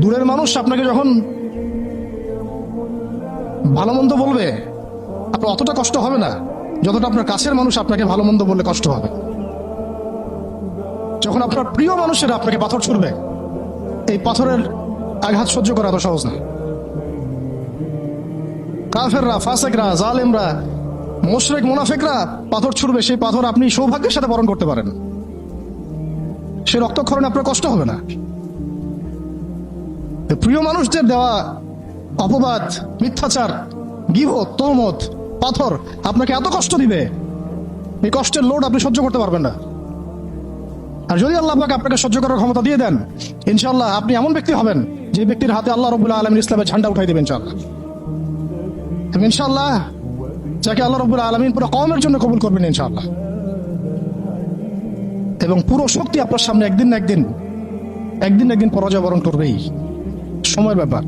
দূরের মানুষ আপনাকে যখন ভালো মন্দ বলবে আপনার অতটা কষ্ট হবে না যতটা আপনার কাছের মানুষ আপনাকে ভালো মন্দ বললে কষ্ট হবে। যখন আপনার প্রিয় মানুষেরা আপনাকে পাথর ছুড়বে, এই পাথরের আঘাত সহ্য করা এত সহজ না। কাফেররা, ফাসেকরা, জালেমরা, মুশরিক, মুনাফিকরা পাথর ছুড়বে, সেই পাথর আপনি সৌভাগ্যের সাথে বরণ করতে পারেন, সেই রক্তক্ষরণে আপনার কষ্ট হবে না। প্রিয় মানুষদের দেওয়া অপবাদ, মিথ্যাচার, গীবত, তহমত, পাথর আপনাকে এত কষ্ট দিবে, এই কষ্টের লোড আপনি সহ্য করতে পারবেন না। আর যদি আল্লাহ পাক আপনাকে সহ্য করার ক্ষমতা দিয়ে দেন, ইনশাআল্লাহ আপনি এমন ব্যক্তি হবেন যে ব্যক্তির হাতে আল্লাহ রাব্বুল আলামিন ইসলামের ঝান্ডা উঠাই দেবেন ইনশাআল্লাহ। ইনশাআল্লাহ যাকে আল্লাহ রাব্বুল আলামিন পুরো কওমের জন্য কবুল করবেন ইনশাআল্লাহ। এবং পুরো শক্তি আপনার সামনে একদিন না একদিন পরাজয় বরণ করবেই, সময়ের ব্যাপার।